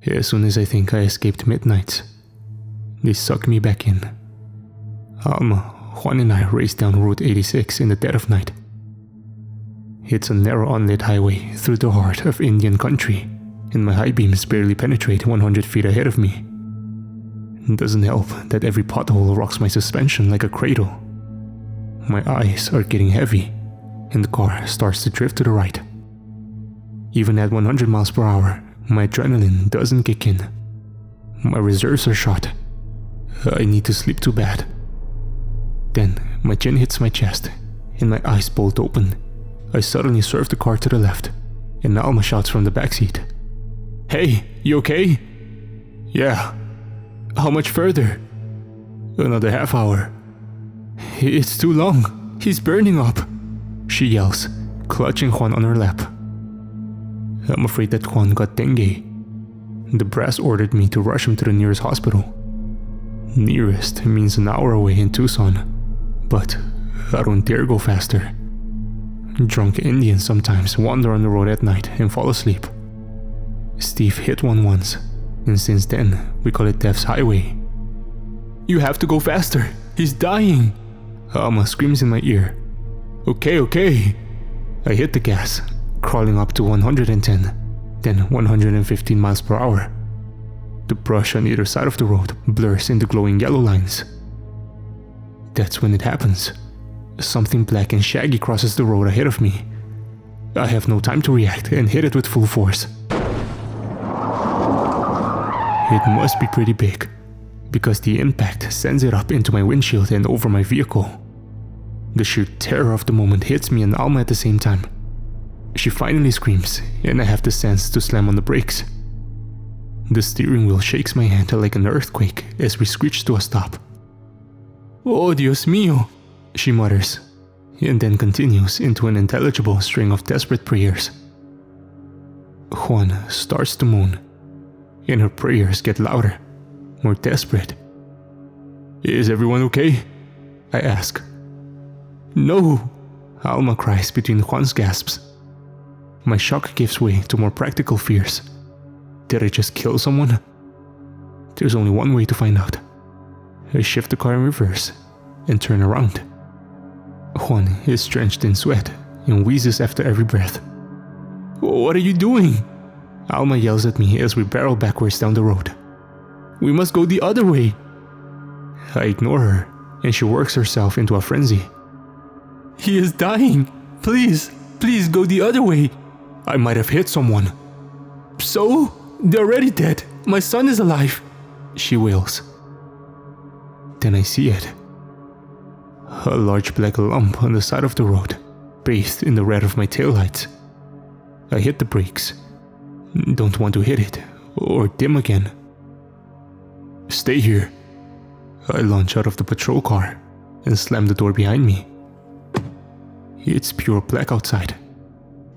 As soon as I think I escaped midnight, they suck me back in. Alma, Juan and I raced down Route 86 in the dead of night. It's a narrow unlit highway through the heart of Indian country, and my high beams barely penetrate 100 feet ahead of me. It doesn't help that every pothole rocks my suspension like a cradle. My eyes are getting heavy, and the car starts to drift to the right. Even at 100 miles per hour, my adrenaline doesn't kick in. My reserves are shot. I need to sleep too bad. Then my chin hits my chest, and my eyes bolt open. I suddenly swerve the car to the left, and Alma shouts from the backseat, "Hey, you okay?" "Yeah." "How much further?" "Another half hour." "It's too long. He's burning up," she yells, clutching Juan on her lap. I'm afraid that Juan got dengue. The brass ordered me to rush him to the nearest hospital. Nearest means an hour away in Tucson, but I don't dare go faster. Drunk Indians sometimes wander on the road at night and fall asleep. Steve hit one once, and since then we call it Death's Highway. "You have to go faster. He's dying." Alma screams in my ear. Okay. I hit the gas, crawling up to 110, then 115 miles per hour. The brush on either side of the road blurs into glowing yellow lines. That's when it happens. Something black and shaggy crosses the road ahead of me. I have no time to react and hit it with full force. It must be pretty big, because the impact sends it up into my windshield and over my vehicle. The sheer terror of the moment hits me and Alma at the same time. She finally screams, and I have the sense to slam on the brakes. The steering wheel shakes my hand like an earthquake as we screech to a stop. "Oh, Dios mío," she mutters, and then continues into an unintelligible string of desperate prayers. Juan starts to moan, and her prayers get louder, more desperate. "Is everyone okay?" I ask. "No," Alma cries between Juan's gasps. My shock gives way to more practical fears. Did I just kill someone? There's only one way to find out. I shift the car in reverse and turn around. Juan is drenched in sweat and wheezes after every breath. "What are you doing?" Alma yells at me as we barrel backwards down the road. "We must go the other way." I ignore her, and she works herself into a frenzy. "He is dying. Please go the other way. I might have hit someone." "So? They're already dead. My son is alive," she wails. Then I see it. A large black lump on the side of the road, bathed in the red of my taillights. I hit the brakes. Don't want to hit it, or dim again. "Stay here." I launch out of the patrol car and slam the door behind me. It's pure black outside,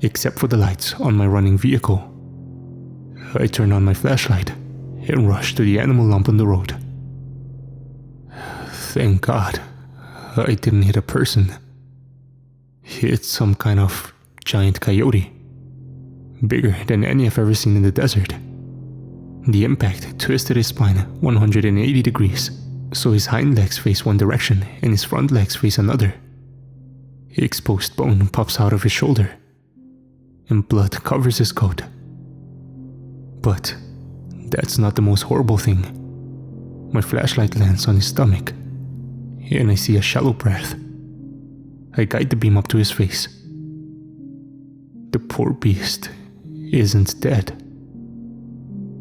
except for the lights on my running vehicle. I turn on my flashlight and rush to the animal lump on the road. Thank God, I didn't hit a person. It's some kind of giant coyote, bigger than any I've ever seen in the desert. The impact twisted his spine 180 degrees, so his hind legs face one direction and his front legs face another. Exposed bone pops out of his shoulder, and blood covers his coat. But that's not the most horrible thing. My flashlight lands on his stomach, and I see a shallow breath. I guide the beam up to his face. The poor beast isn't dead.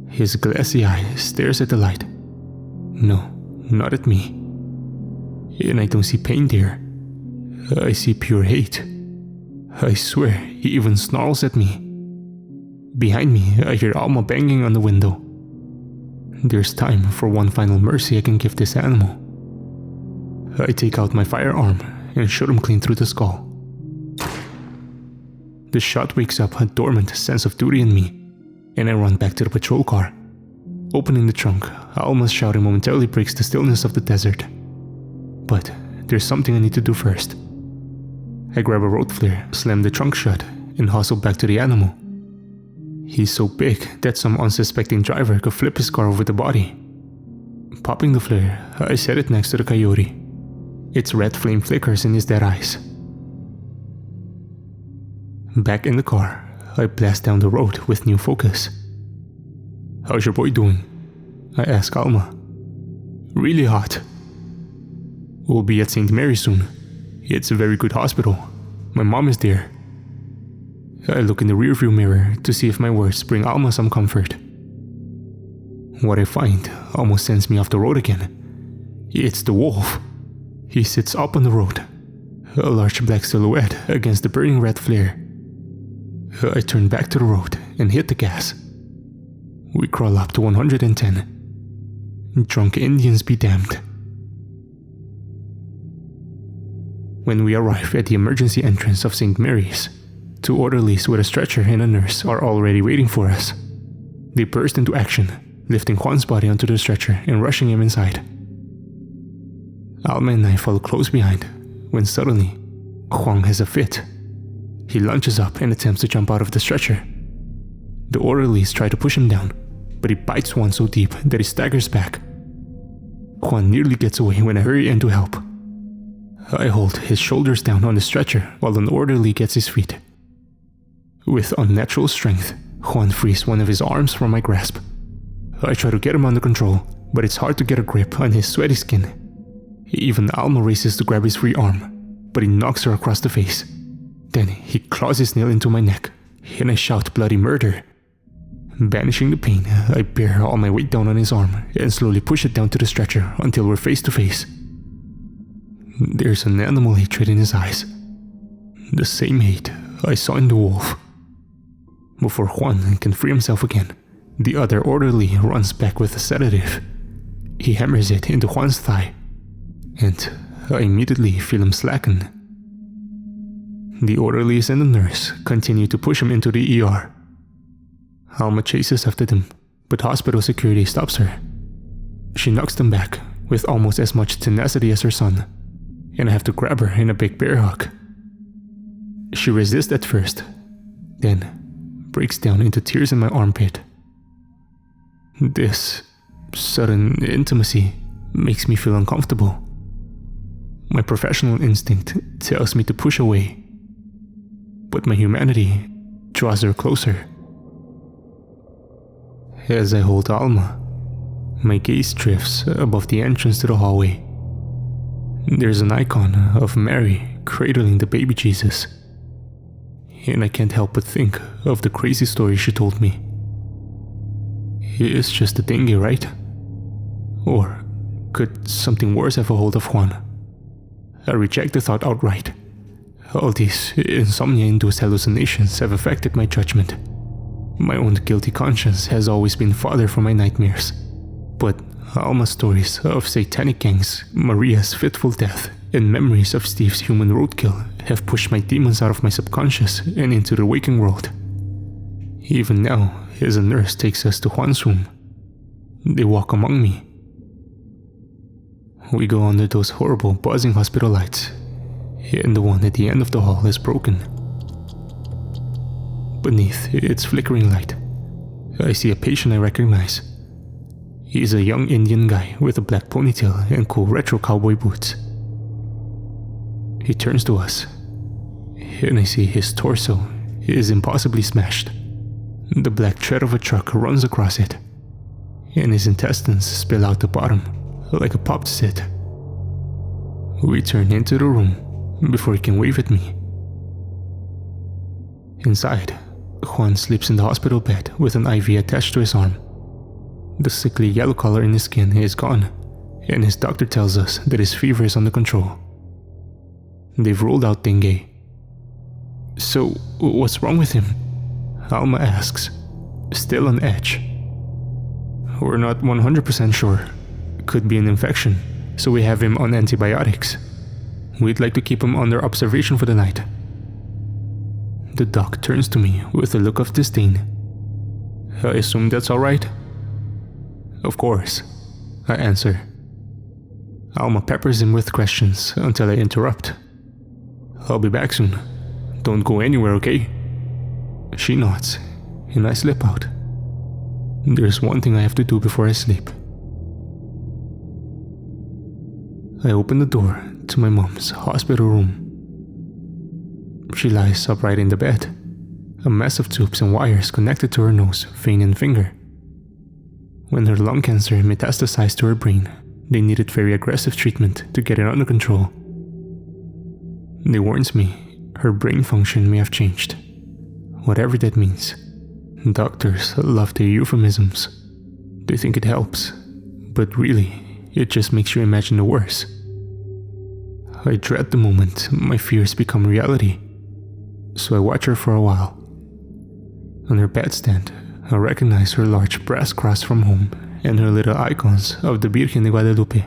His glassy eye stares at the light. No, not at me. And I don't see pain there. I see pure hate. I swear he even snarls at me. Behind me, I hear Alma banging on the window. There's time for one final mercy I can give this animal. I take out my firearm and shoot him clean through the skull. The shot wakes up a dormant sense of duty in me, and I run back to the patrol car. Opening the trunk, Alma's shouting momentarily breaks the stillness of the desert. But there's something I need to do first. I grab a road flare, slam the trunk shut, and hustle back to the animal. He's so big that some unsuspecting driver could flip his car over the body. Popping the flare, I set it next to the coyote. Its red flame flickers in his dead eyes. Back in the car, I blast down the road with new focus. "How's your boy doing?" I ask Alma. "Really hot. We'll be at St. Mary soon. It's a very good hospital. My mom is there." I look in the rearview mirror to see if my words bring Alma some comfort. What I find almost sends me off the road again. It's the wolf. He sits up on the road, a large black silhouette against the burning red flare. I turn back to the road and hit the gas. We crawl up to 110. Drunk Indians be damned. When we arrive at the emergency entrance of St. Mary's, 2 orderlies with a stretcher and a nurse are already waiting for us. They burst into action, lifting Juan's body onto the stretcher and rushing him inside. Alma and I follow close behind, when suddenly, Juan has a fit. He lunges up and attempts to jump out of the stretcher. The orderlies try to push him down, but he bites Juan so deep that he staggers back. Juan nearly gets away when I hurry in to help. I hold his shoulders down on the stretcher while an orderly gets his feet. With unnatural strength, Juan frees one of his arms from my grasp. I try to get him under control, but it's hard to get a grip on his sweaty skin. Even Alma races to grab his free arm, but he knocks her across the face. Then he claws his nail into my neck, and I shout bloody murder. Banishing the pain, I bear all my weight down on his arm and slowly push it down to the stretcher until we're face to face. There's an animal hatred in his eyes. The same hate I saw in the wolf. Before Juan can free himself again, the other orderly runs back with a sedative. He hammers it into Juan's thigh, and I immediately feel him slacken. The orderlies and the nurse continue to push him into the ER. Alma chases after them, but hospital security stops her. She knocks them back with almost as much tenacity as her son, and I have to grab her in a big bear hug. She resists at first, then breaks down into tears in my armpit. This sudden intimacy makes me feel uncomfortable. My professional instinct tells me to push away, but my humanity draws her closer. As I hold Alma, my gaze drifts above the entrance to the hallway. There's an icon of Mary cradling the baby Jesus, and I can't help but think of the crazy story she told me. It's just a dengue, right? Or could something worse have a hold of Juan? I reject the thought outright. All these insomnia-induced hallucinations have affected my judgment. My own guilty conscience has always been fodder for my nightmares. But Alma's stories of satanic gangs, Maria's fitful death, and memories of Steve's human roadkill have pushed my demons out of my subconscious and into the waking world. Even now, as a nurse takes us to Juan's room, they walk among me. We go under those horrible buzzing hospital lights, and the one at the end of the hall is broken. Beneath its flickering light, I see a patient I recognize. He's a young Indian guy with a black ponytail and cool retro cowboy boots. He turns to us, and I see his torso is impossibly smashed. The black tread of a truck runs across it, and his intestines spill out the bottom like a popped zit. We turn into the room before he can wave at me. Inside, Juan sleeps in the hospital bed with an IV attached to his arm. The sickly yellow color in his skin is gone, and his doctor tells us that his fever is under control. They've ruled out dengue. So, what's wrong with him? Alma asks, still on edge. We're not 100% sure. Could be an infection, so we have him on antibiotics. We'd like to keep him under observation for the night. The doc turns to me with a look of disdain. I assume that's alright? Of course, I answer. Alma peppers him with questions until I interrupt. I'll be back soon. Don't go anywhere, okay? She nods, and I slip out. There's one thing I have to do before I sleep. I open the door to my mom's hospital room. She lies upright in the bed, a mess of tubes and wires connected to her nose, vein and finger. When her lung cancer metastasized to her brain, they needed very aggressive treatment to get it under control. They warned me her brain function may have changed, whatever that means. Doctors love their euphemisms. They think it helps, but really, it just makes you imagine the worst. I dread the moment my fears become reality, so I watch her for a while. On her bedstand, I recognize her large brass cross from home and her little icons of the Virgen de Guadalupe.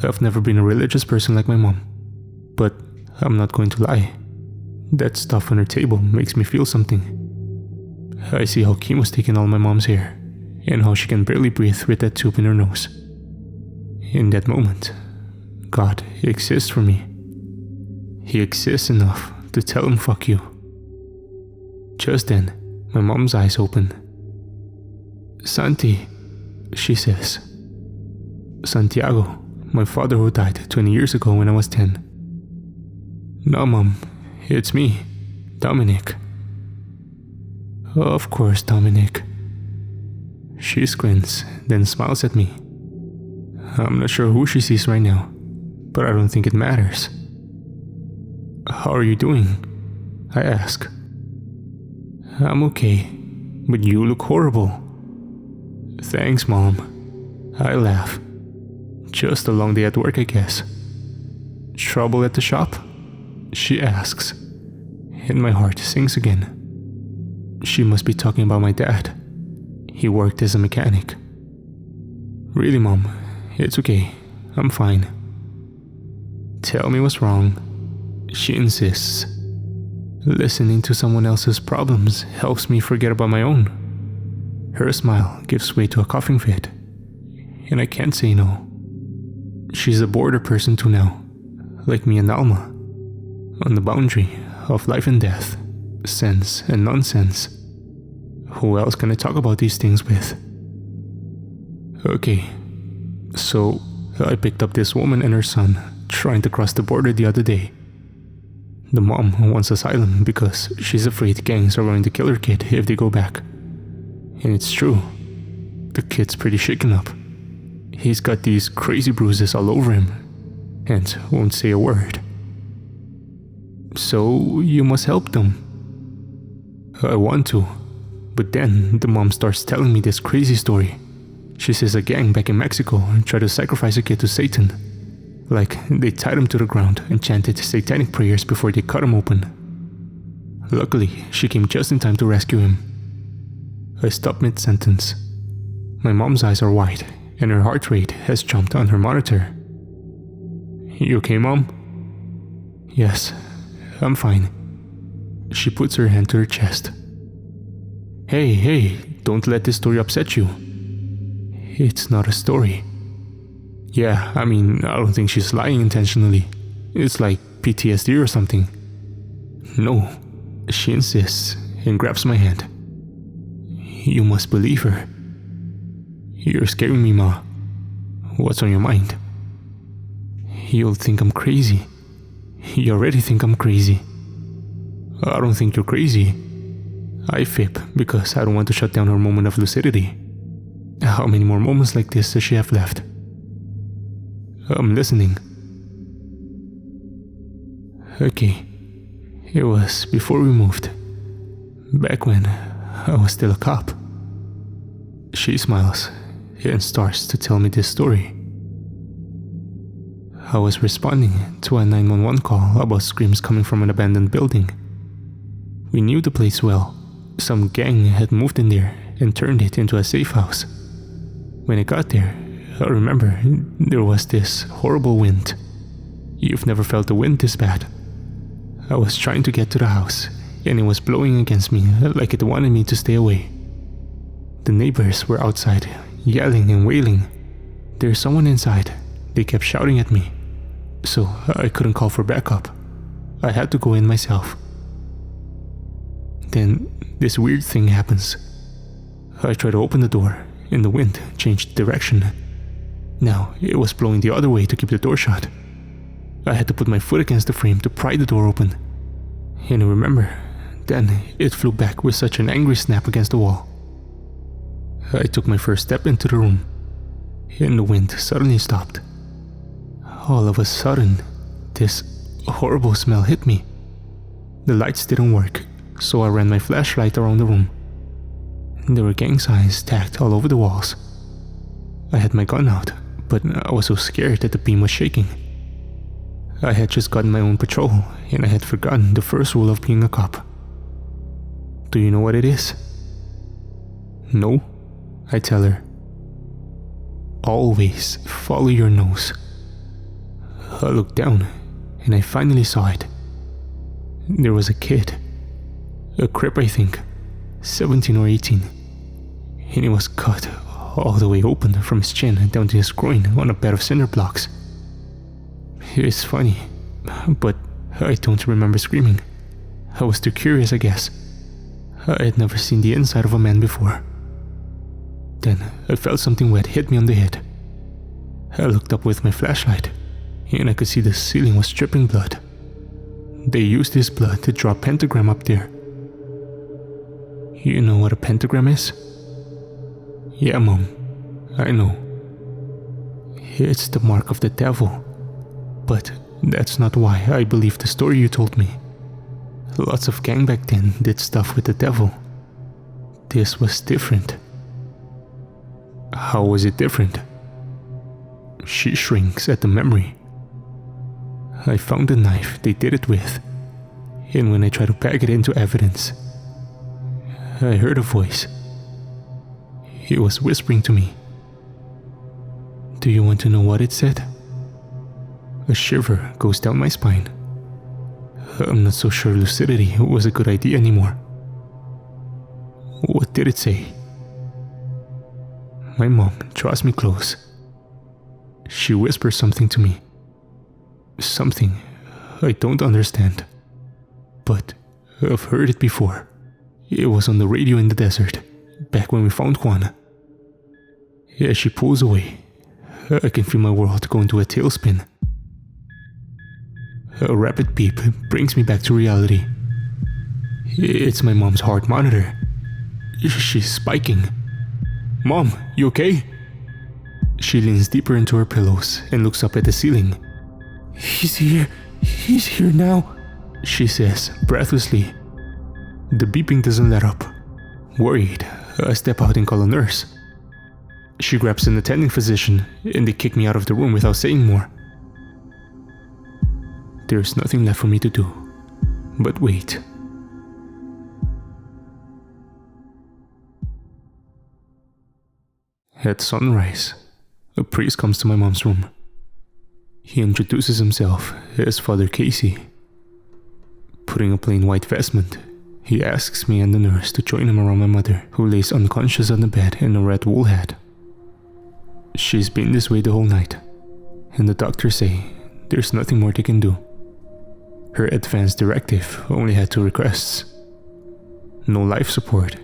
I've never been a religious person like my mom, but I'm not going to lie. That stuff on her table makes me feel something. I see how chemo's taking all my mom's hair, and how she can barely breathe with that tube in her nose. In that moment, God exists for me. He exists enough to tell him fuck you. Just then, my mom's eyes open. Santi, she says. Santiago, my father who died 20 years ago when I was 10. No, Mom, it's me, Dominic. Of course, Dominic. She squints, then smiles at me. I'm not sure who she sees right now, but I don't think it matters. How are you doing? I ask. I'm okay, but you look horrible. Thanks, Mom. I laugh. Just a long day at work, I guess. Trouble at the shop? She asks, and my heart sinks again. She must be talking about my dad. He worked as a mechanic. Really, Mom, it's okay. I'm fine. Tell me what's wrong. She insists. Listening to someone else's problems helps me forget about my own. Her smile gives way to a coughing fit, and I can't say no. She's a border person too now, like me and Alma, on the boundary of life and death, sense and nonsense. Who else can I talk about these things with? Okay, so I picked up this woman and her son trying to cross the border the other day. The mom wants asylum because she's afraid gangs are going to kill her kid if they go back. And it's true. The kid's pretty shaken up. He's got these crazy bruises all over him and won't say a word. So you must help them. I want to, but then the mom starts telling me this crazy story. She says a gang back in Mexico tried to sacrifice a kid to Satan. Like, they tied him to the ground and chanted satanic prayers before they cut him open. Luckily, she came just in time to rescue him. I stop mid-sentence. My mom's eyes are wide, and her heart rate has jumped on her monitor. You okay, Mom? Yes, I'm fine. She puts her hand to her chest. Hey, don't let this story upset you. It's not a story. Yeah, I mean, I don't think she's lying intentionally. It's like PTSD or something. No, she insists and grabs my hand. You must believe her. You're scaring me, Ma. What's on your mind? You'll think I'm crazy. You already think I'm crazy. I don't think you're crazy. I fib because I don't want to shut down her moment of lucidity. How many more moments like this does she have left? I'm listening. Okay, it was before we moved. Back when I was still a cop. She smiles and starts to tell me this story. I was responding to a 911 call about screams coming from an abandoned building. We knew the place well. Some gang had moved in there and turned it into a safe house. When I got there, I remember there was this horrible wind. You've never felt the wind this bad. I was trying to get to the house, and it was blowing against me like it wanted me to stay away. The neighbors were outside, yelling and wailing. There's someone inside, they kept shouting at me. So I couldn't call for backup. I had to go in myself. Then this weird thing happens. I try to open the door, and the wind changed direction. Now it was blowing the other way to keep the door shut. I had to put my foot against the frame to pry the door open. And I remember, then it flew back with such an angry snap against the wall. I took my first step into the room, and the wind suddenly stopped. All of a sudden, this horrible smell hit me. The lights didn't work, so I ran my flashlight around the room. There were gang signs tacked all over the walls. I had my gun out, but I was so scared that the beam was shaking. I had just gotten my own patrol, and I had forgotten the first rule of being a cop. Do you know what it is? No, I tell her. Always follow your nose. I looked down, and I finally saw it. There was a kid. A crip, I think, 17 or 18. And he was cut all the way open from his chin down to his groin on a bed of cinder blocks. It's funny, but I don't remember screaming. I was too curious, I guess. I had never seen the inside of a man before. Then I felt something wet hit me on the head. I looked up with my flashlight, and I could see the ceiling was dripping blood. They used this blood to draw a pentagram up there. You know what a pentagram is? Yeah, Mom, I know. It's the mark of the devil. But that's not why I believe the story you told me. Lots of gang back then did stuff with the devil. This was different. How was it different? She shrinks at the memory. I found the knife they did it with, and when I tried to pack it into evidence, I heard a voice. It was whispering to me. Do you want to know what it said? A shiver goes down my spine. I'm not so sure lucidity was a good idea anymore. What did it say? My mom draws me close. She whispers something to me. Something I don't understand. But I've heard it before. It was on the radio in the desert, back when we found Juan. As she pulls away, I can feel my world go into a tailspin. A rapid beep brings me back to reality. It's my mom's heart monitor. She's spiking. Mom, you okay? She leans deeper into her pillows and looks up at the ceiling. He's here now, she says breathlessly. The beeping doesn't let up. Worried, I step out and call a nurse. She grabs an attending physician and they kick me out of the room without saying more. There's nothing left for me to do but wait. At sunrise, a priest comes to my mom's room. He introduces himself as Father Casey. Putting a plain white vestment, he asks me and the nurse to join him around my mother, who lays unconscious on the bed in a red wool hat. She's been this way the whole night, and the doctors say there's nothing more they can do. Her advance directive only had 2 requests. No life support,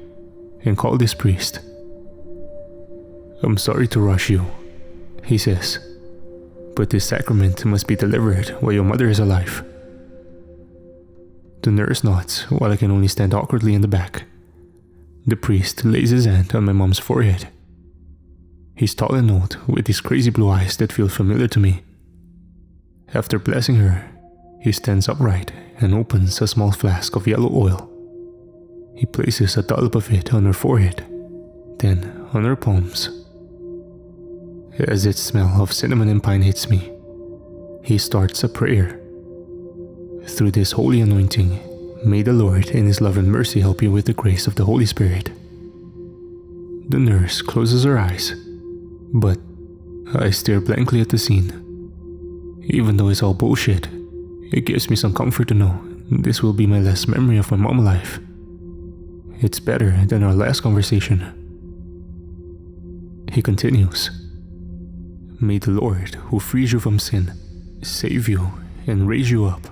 and call this priest. I'm sorry to rush you, he says, but this sacrament must be delivered while your mother is alive. The nurse nods while I can only stand awkwardly in the back. The priest lays his hand on my mom's forehead. He's tall and old, with these crazy blue eyes that feel familiar to me. After blessing her, he stands upright and opens a small flask of yellow oil. He places a dollop of it on her forehead, then on her palms. As its smell of cinnamon and pine hits me, he starts a prayer. Through this holy anointing, may the Lord in His love and mercy help you with the grace of the Holy Spirit. The nurse closes her eyes, but I stare blankly at the scene. Even though it's all bullshit, it gives me some comfort to know this will be my last memory of my mom alive. It's better than our last conversation. He continues. May the Lord, who frees you from sin, save you and raise you up.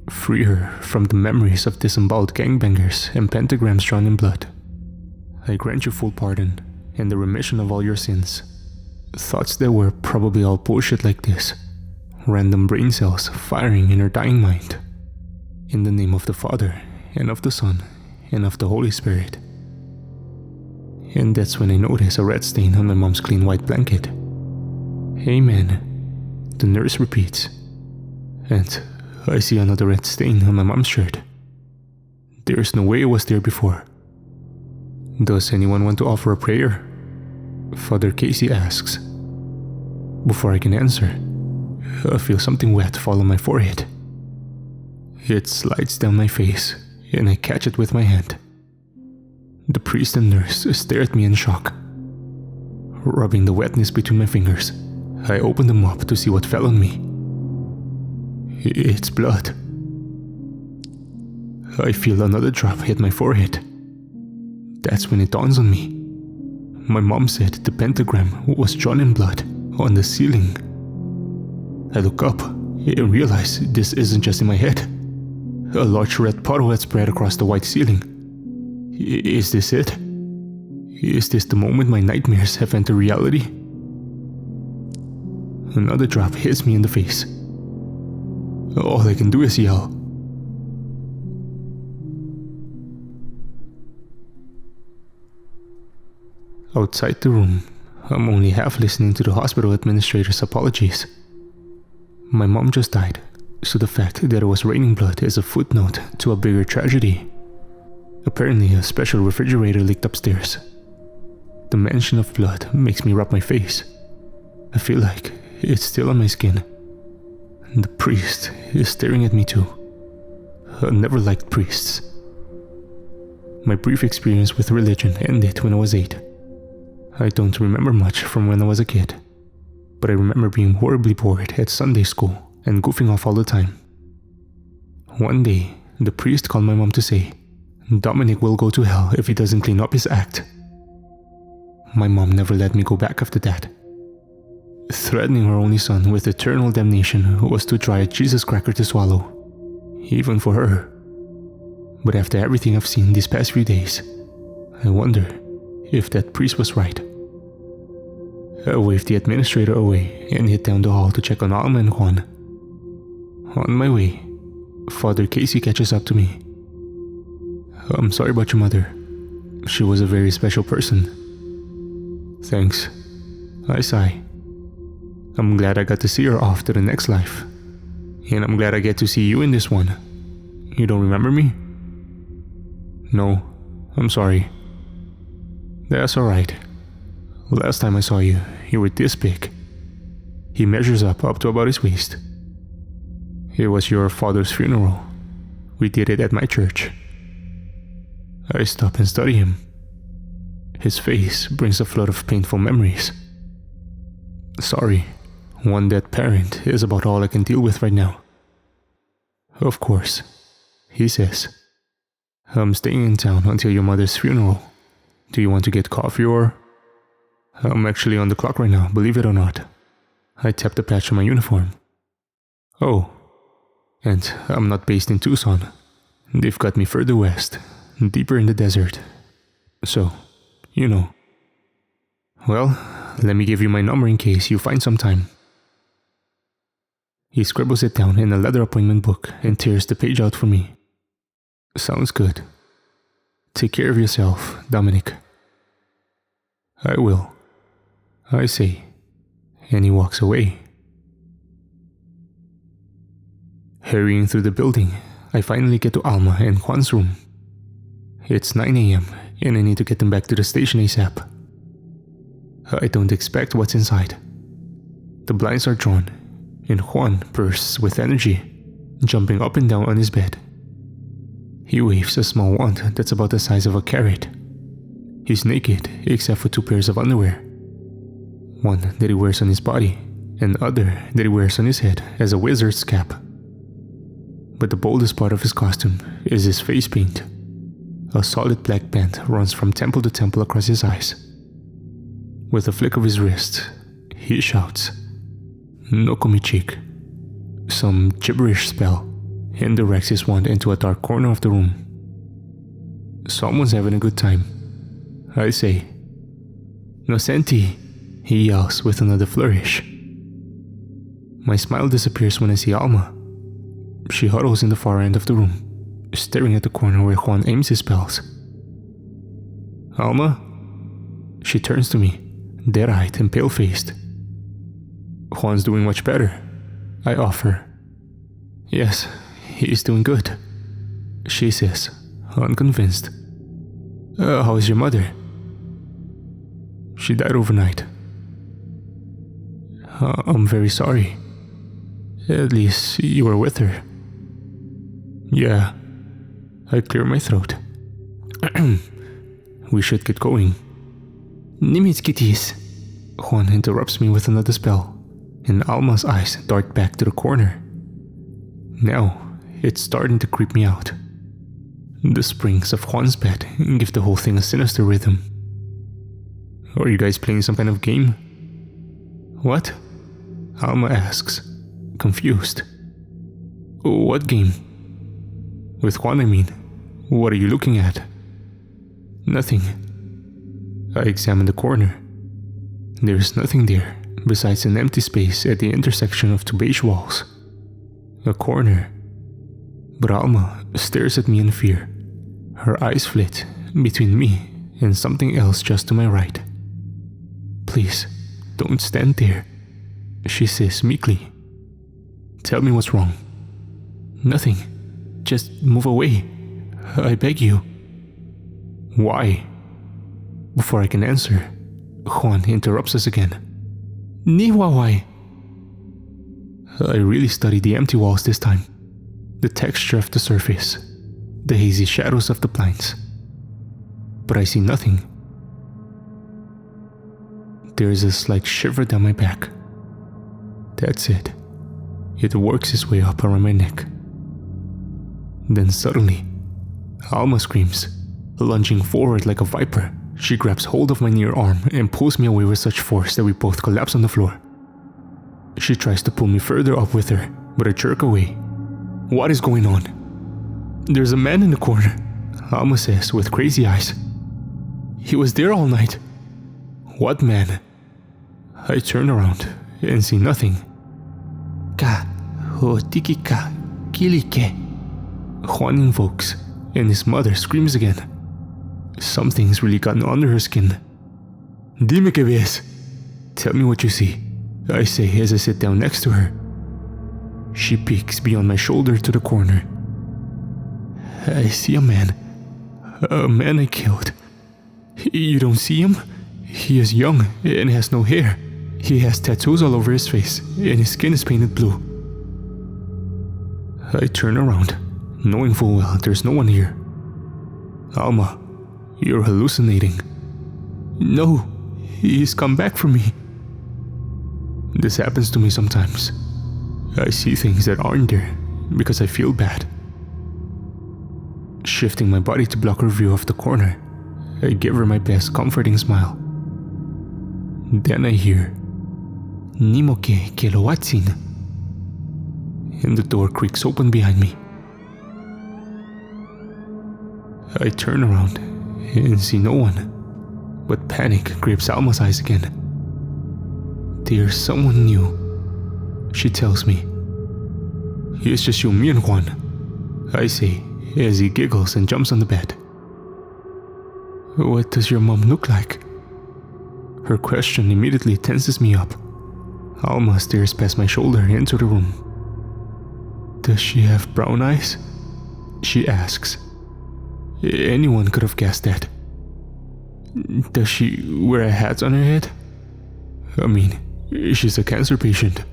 Free her from the memories of disemboweled gangbangers and pentagrams drawn in blood. I grant you full pardon and the remission of all your sins. Thoughts that were probably all bullshit like this. Random brain cells firing in her dying mind. In the name of the Father, and of the Son, and of the Holy Spirit. And that's when I notice a red stain on my mom's clean white blanket. Amen, the nurse repeats. And I see another red stain on my mom's shirt. There's no way it was there before. Does anyone want to offer a prayer? Father Casey asks. Before I can answer, I feel something wet fall on my forehead. It slides down my face, and I catch it with my hand. The priest and nurse stare at me in shock. Rubbing the wetness between my fingers, I open them up to see what fell on me. It's blood. I feel another drop hit my forehead. That's when it dawns on me. My mom said the pentagram was drawn in blood on the ceiling. I look up and realize this isn't just in my head. A large red puddle had spread across the white ceiling. Is this it? Is this the moment my nightmares have entered reality? Another drop hits me in the face. All I can do is yell. Outside the room, I'm only half listening to the hospital administrator's apologies. My mom just died, so the fact that it was raining blood is a footnote to a bigger tragedy. Apparently, a special refrigerator leaked upstairs. The mention of blood makes me rub my face. I feel like it's still on my skin. The priest is staring at me too. I never liked priests. My brief experience with religion ended when I was 8. I don't remember much from when I was a kid, but I remember being horribly bored at Sunday school and goofing off all the time. One day, the priest called my mom to say, Dominic will go to hell if he doesn't clean up his act. My mom never let me go back after that. Threatening her only son with eternal damnation was too dry a Jesus cracker to swallow, even for her. But after everything I've seen these past few days, I wonder if that priest was right. I waved the administrator away and hit down the hall to check on Alma and Juan. On my way, Father Casey catches up to me. I'm sorry about your mother. She was a very special person. Thanks. I sigh. I'm glad I got to see her off to the next life. And I'm glad I get to see you in this one. You don't remember me? No, I'm sorry. That's alright. Last time I saw you, you were this big. He measures up to about his waist. It was your father's funeral. We did it at my church. I stop and study him. His face brings a flood of painful memories. Sorry, one dead parent is about all I can deal with right now. Of course, he says. I'm staying in town until your mother's funeral. Do you want to get coffee or... I'm actually on the clock right now, believe it or not. I tap the patch on my uniform. Oh, and I'm not based in Tucson. They've got me further west, deeper in the desert. So, you know. Well, let me give you my number in case you find some time. He scribbles it down in a leather appointment book and tears the page out for me. Sounds good. Take care of yourself, Dominic. I will, I say, and he walks away. Hurrying through the building, I finally get to Alma and Juan's room. It's 9 a.m. and I need to get them back to the station ASAP. I don't expect what's inside. The blinds are drawn, and Juan bursts with energy, jumping up and down on his bed. He waves a small wand that's about the size of a carrot. He's naked except for 2 pairs of underwear. One that he wears on his body, and the other that he wears on his head as a wizard's cap. But the boldest part of his costume is his face paint. A solid black band runs from temple to temple across his eyes. With a flick of his wrist, he shouts, "Nokomichik," some gibberish spell, and directs his wand into a dark corner of the room. Someone's having a good time, I say. No senti, he yells with another flourish. My smile disappears when I see Alma. She huddles in the far end of the room, staring at the corner where Juan aims his spells. Alma? She turns to me, dead-eyed and pale-faced. Juan's doing much better, I offer. Yes, he's doing good, she says, unconvinced. How is your mother? She died overnight. I'm very sorry. At least you were with her. Yeah. I clear my throat. We should get going. Nimitskitis. Juan interrupts me with another spell, and Alma's eyes dart back to the corner. Now, it's starting to creep me out. The springs of Juan's bed give the whole thing a sinister rhythm. Are you guys playing some kind of game? What? Alma asks, confused. What game? With Juan, I mean. What are you looking at? Nothing. I examine the corner. There's nothing there besides an empty space at the intersection of two beige walls. A corner. But Alma stares at me in fear. Her eyes flit between me and something else just to my right. Please, don't stand there, she says meekly. Tell me what's wrong. Nothing. Just move away. I beg you. Why? Before I can answer, Juan interrupts us again. Niwawai. I really studied the empty walls this time. The texture of the surface, the hazy shadows of the blinds. But I see nothing. There is a slight shiver down my back. That's it. It works its way up around my neck. Then suddenly, Alma screams. Lunging forward like a viper, she grabs hold of my near arm and pulls me away with such force that we both collapse on the floor. She tries to pull me further up with her, but I jerk away. What is going on? There's a man in the corner, Alma says with crazy eyes. He was there all night. What man? I turn around and see nothing. Ka, ho tiki ka, kilike. Juan invokes, and his mother screams again. Something's really gotten under her skin. Dime que ves. Tell me what you see, I say as I sit down next to her. She peeks beyond my shoulder to the corner. I see a man I killed. You don't see him? He is young and has no hair. He has tattoos all over his face and his skin is painted blue. I turn around, knowing full well there's no one here. Alma, you're hallucinating. No, he's come back for me. This happens to me sometimes. I see things that aren't there because I feel bad. Shifting my body to block her view of the corner, I give her my best comforting smile. Then I hear Nimoke Kelowatsin, and the door creaks open behind me. I turn around and see no one, but panic grips Alma's eyes again. There's someone new, she tells me. It's just you, me and Juan, I say as he giggles and jumps on the bed. What does your mom look like? Her question immediately tenses me up. Alma stares past my shoulder into the room. Does she have brown eyes? She asks. Anyone could have guessed that. Does she wear a hat on her head? I mean, she's a cancer patient.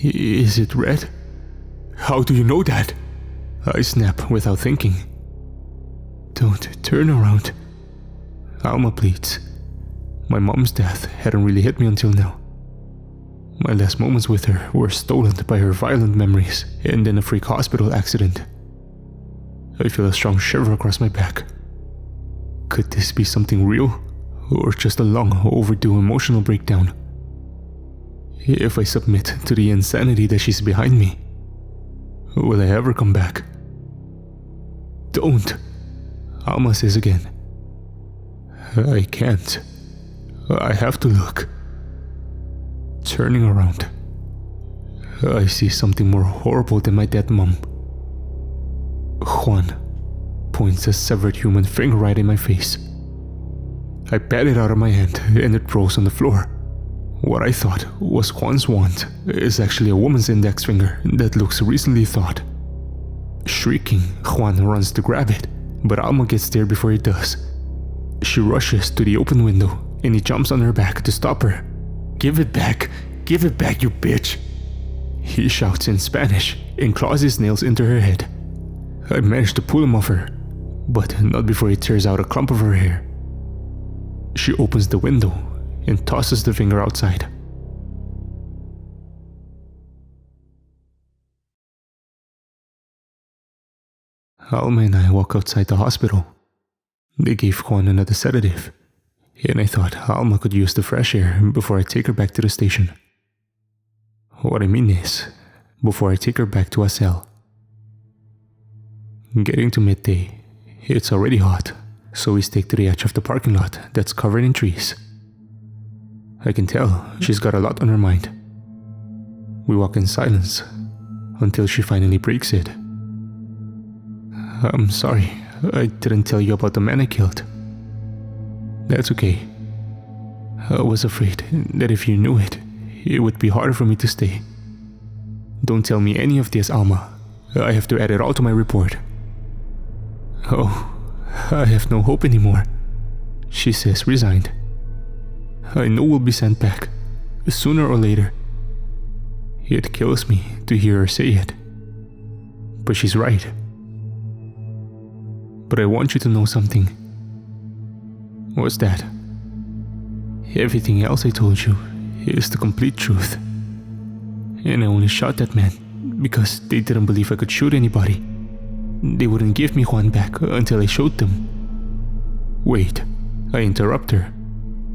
Is it red? How do you know that? I snap without thinking. Don't turn around. Alma pleads. My mom's death hadn't really hit me until now. My last moments with her were stolen by her violent memories and then a freak hospital accident. I feel a strong shiver across my back. Could this be something real, or just a long overdue emotional breakdown? If I submit to the insanity that she's behind me, Will I ever come back? Don't, Alma says again. I can't. I have to look. Turning around, I see something more horrible than my dead mom. Juan points a severed human finger right in my face. I pat it out of my hand and it rolls on the floor. What I thought was Juan's wand is actually a woman's index finger that looks recently thawed. Shrieking, Juan runs to grab it, but Alma gets there before he does. She rushes to the open window and he jumps on her back to stop her. Give it back, you bitch! He shouts in Spanish and claws his nails into her head. I manage to pull him off her, but not before he tears out a clump of her hair. She opens the window and tosses the finger outside. Alma and I walk outside the hospital. They gave Juan another sedative, and I thought Alma could use the fresh air before I take her back to the station. What I mean is, before I take her back to a cell. Getting to midday, it's already hot, so we stick to the edge of the parking lot that's covered in trees. I can tell she's got a lot on her mind. We walk in silence until she finally breaks it. I'm sorry, I didn't tell you about the man I killed. That's okay. I was afraid that if you knew it, it would be harder for me to stay. Don't tell me any of this, Alma. I have to add it all to my report. Oh, I have no hope anymore, she says, resigned. I know we'll be sent back, sooner or later. It kills me to hear her say it. But she's right. But I want you to know something. What's that? Everything else I told you is the complete truth. And I only shot that man because they didn't believe I could shoot anybody. They wouldn't give me Juan back until I showed them. Wait, I interrupt her.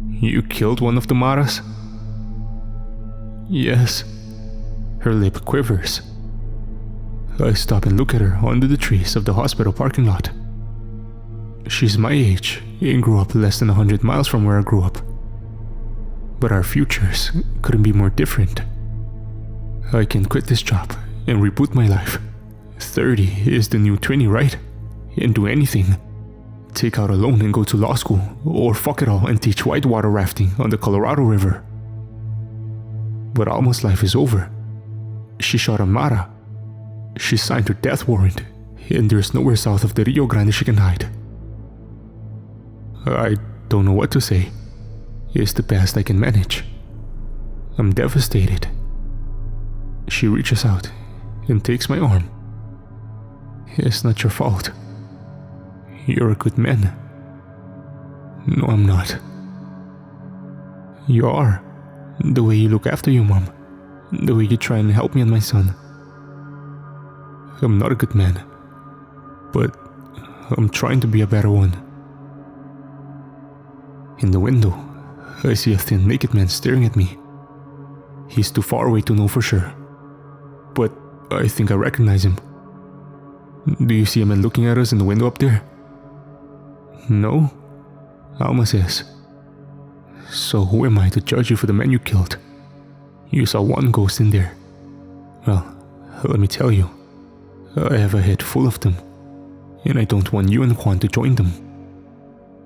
You killed one of the Maras? Yes. Her lip quivers. I stop and look at her under the trees of the hospital parking lot. She's my age and grew up less than 100 miles from where I grew up. But our futures couldn't be more different. I can quit this job and reboot my life. 30 is the new 20, right? And do anything. Take out a loan and go to law school, or fuck it all and teach whitewater rafting on the Colorado River. But Alma's life is over. She shot a Mara. She signed her death warrant, and there's nowhere south of the Rio Grande she can hide. I don't know what to say. It's the best I can manage. I'm devastated. She reaches out and takes my arm. It's not your fault. You're a good man. No, I'm not. You are. The way you look after your mom. The way you try and help me and my son. I'm not a good man. But I'm trying to be a better one. In the window, I see a thin naked man staring at me. He's too far away to know for sure. But I think I recognize him. Do you see a man looking at us in the window up there? No? Alma says. So who am I to judge you for the man you killed? You saw one ghost in there. Well, let me tell you. I have a head full of them. And I don't want you and Juan to join them.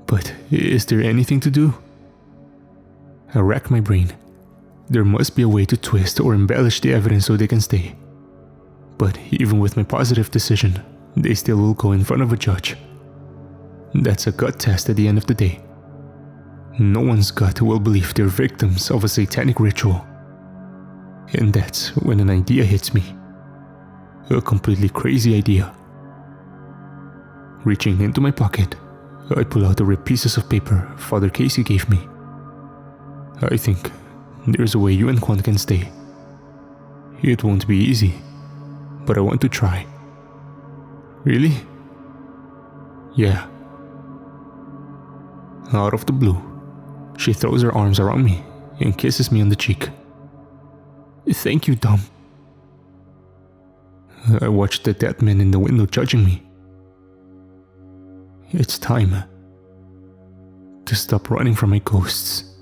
But is there anything to do? I rack my brain. There must be a way to twist or embellish the evidence so they can stay. But even with my positive decision, they still will go in front of a judge. That's a gut test at the end of the day. No one's gut will believe they're victims of a satanic ritual. And that's when an idea hits me. A completely crazy idea. Reaching into my pocket, I pull out the ripped pieces of paper Father Casey gave me. I think there's a way you and Juan can stay. It won't be easy, but I want to try. Really? Yeah. Out of the blue, she throws her arms around me and kisses me on the cheek. Thank you, Dom. I watched the dead man in the window judging me. It's time to stop running from my ghosts.